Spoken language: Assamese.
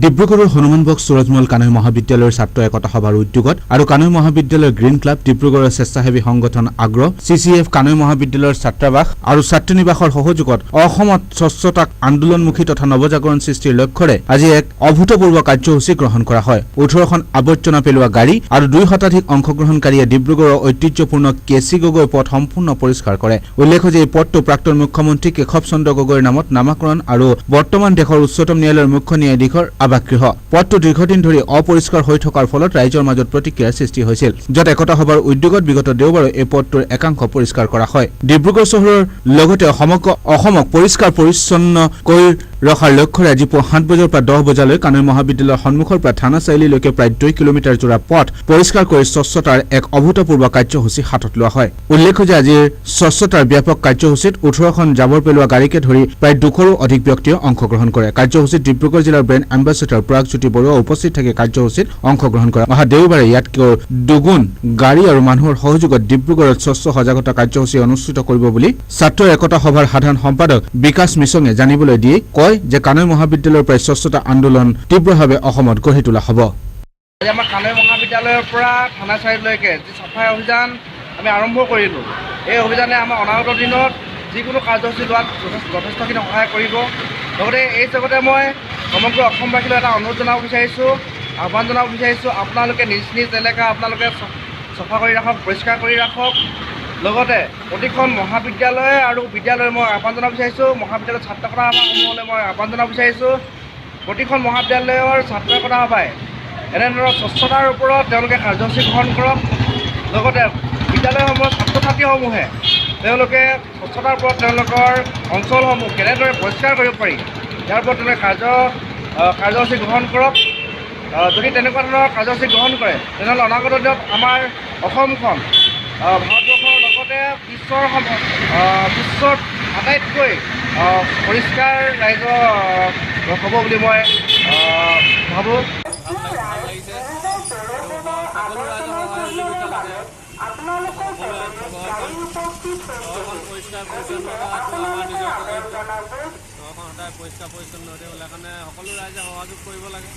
ডিব্ৰুগড়ৰ হনুমান বক্স সুৰজমল কানৈ মহাবিদ্যালয়ৰ ছাত্ৰ একতা সভাৰ উদ্যোগত আৰু কানৈ মহাবিদ্যালয়ৰ গ্ৰীণ ক্লাব ডিব্ৰুগড়ৰ স্বেচ্ছাসেৱী সংগঠন আগ্ৰহ CCF কানৈ মহাবিদ্যালয়ৰ ছাত্ৰাবাস আৰু ছাত্ৰীনিবাসৰ সহযোগত অসমত স্বচ্ছতাক আন্দোলনমুখী তথা নৱজাগৰণ সৃষ্টিৰ লক্ষ্যৰে আজি এক অভূতপূৰ্ব কাৰ্যসূচী গ্ৰহণ কৰা হয়। 18খন আৱৰ্জনা পেলোৱা গাড়ী আৰু 2 শতাধিক অংশগ্ৰহণকাৰীয়ে ডিব্ৰুগড়ৰ ঐতিহ্যপূৰ্ণ কেচি গগৈ পথ সম্পূৰ্ণ পৰিষ্কাৰ কৰে। উল্লেখ্য যে এই পথটো প্ৰাক্তন মুখ্যমন্ত্ৰী কেশৱ চন্দ্ৰ গগৈৰ নামত নামাকৰণ আৰু বৰ্তমান দেশৰ উচ্চতম ন্যায়ালয়ৰ মুখ্য ন্যায়াধীশৰ আবাসগৃহ। পথটো দীৰ্ঘদিন ধৰি অপৰিষ্কাৰ হৈ থকাৰ ফলত ৰাইজৰ মাজত প্ৰতিক্ৰিয়াৰ সৃষ্টি হৈছিল, য'ত একতা সভাৰ উদ্যোগত বিগত দেওবাৰে এই পথটোৰ একাংশ পৰিষ্কাৰ কৰা হয়। ডিব্ৰুগড় চহৰৰ লগতে সমগ্ৰ অসমক পৰিষ্কাৰ পৰিচ্ছন্ন কৰি ৰখাৰ লক্ষ্যৰে আজি পুৱা 7 বজাৰ পৰা 10 বজালৈ কানৈ মহাবিদ্যালয়ৰ সন্মুখৰ পৰা থানা চাৰিআলিলৈকে প্ৰায় 2 কিলোমিটাৰ জোৰা পথ পৰিষ্কাৰ কৰি স্বচ্ছতাৰ এক অভূতপূৰ্ব কাৰ্যসূচী হাতত লোৱা হয়। উল্লেখ্য যে আজিৰ স্বচ্ছতাৰ ব্যাপক কাৰ্যসূচীত 18খন জাবৰ পেলোৱা গাড়ীকে ধৰি প্ৰায় 200ৰো অধিক ব্যক্তিয়ে অংশগ্ৰহণ কৰে। কাৰ্যসূচীত ডিব্ৰুগড় জিলাৰ ব্ৰেণ্ড এম্বেছাডৰ পৰাগজ্যোতি বৰুৱা উপস্থিত থাকি কাৰ্যসূচীত অংশগ্ৰহণ কৰে। অহা দেওবাৰে ইয়াতকৈ দুগুণ গাড়ী আৰু মানুহৰ সহযোগত ডিব্ৰুগড়ত স্বচ্ছ সজাগতা কাৰ্যসূচী অনুষ্ঠিত কৰিব বুলি ছাত্ৰ একতা সভাৰ সাধাৰণ সম্পাদক বিকাশ মিছঙে জানিবলৈ দিয়ে কয় যে কানৈ মহাবিদ্যালয়ৰ প্ৰায় স্বচ্ছতা আন্দোলন তীব্ৰভাৱে অসমত গঢ়ি তোলা হ'ব। আজি আমাৰ কানৈ মহাবিদ্যালয়ৰ পৰা থানা চাৰিআলিলৈকে যি চাফাই অভিযান আমি আৰম্ভ কৰিলোঁ, এই অভিযানে আমাৰ অনাগত দিনত যিকোনো কাৰ্যসূচী লোৱাত যথেষ্টখিনি সহায় কৰিব। লগতে এই জগতে মই সমগ্ৰ অসমবাসীলৈ এটা অনুৰোধ জনাব বিচাৰিছোঁ, আহ্বান জনাব বিচাৰিছোঁ, আপোনালোকে নিজ নিজ এলেকা আপোনালোকে চাফা কৰি ৰাখক, পৰিষ্কাৰ কৰি ৰাখক। লগতে প্ৰতিখন মহাবিদ্যালয় আৰু বিদ্যালয়লৈ মই আহ্বান জনাব বিচাৰিছোঁ, মহাবিদ্যালয়ৰ ছাত্ৰ একতা সভাসমূহলৈ মই আহ্বান জনাব বিচাৰিছোঁ, প্ৰতিখন মহাবিদ্যালয়ৰ ছাত্ৰ একতা সভাই এনেধৰণৰ স্বচ্ছতাৰ ওপৰত তেওঁলোকে কাৰ্যসূচী গ্ৰহণ কৰক। লগতে বিদ্যালয়সমূহৰ ছাত্ৰ ছাত্ৰীসমূহে তেওঁলোকে স্বচ্ছতাৰ ওপৰত তেওঁলোকৰ অঞ্চলসমূহ কেনেদৰে পৰিষ্কাৰ কৰিব পাৰি ইয়াৰ ওপৰত তেওঁলোকে কাৰ্যসূচী গ্ৰহণ কৰক। যদি তেনেকুৱা ধৰণৰ কাৰ্যসূচী গ্ৰহণ কৰে তেনেহ'লে অনাগত দিনত আমাৰ অসমখন ভাৰতবৰ্ষৰ লগতে বিশ্বত আটাইতকৈ পৰিষ্কাৰ ৰাজ্য হ'ব বুলি মই ভাবোঁ। পৰিষ্কাৰ পৰিচ্ছন্ন হ'লে কাৰণে সকলো ৰাইজে সহযোগ কৰিব লাগে।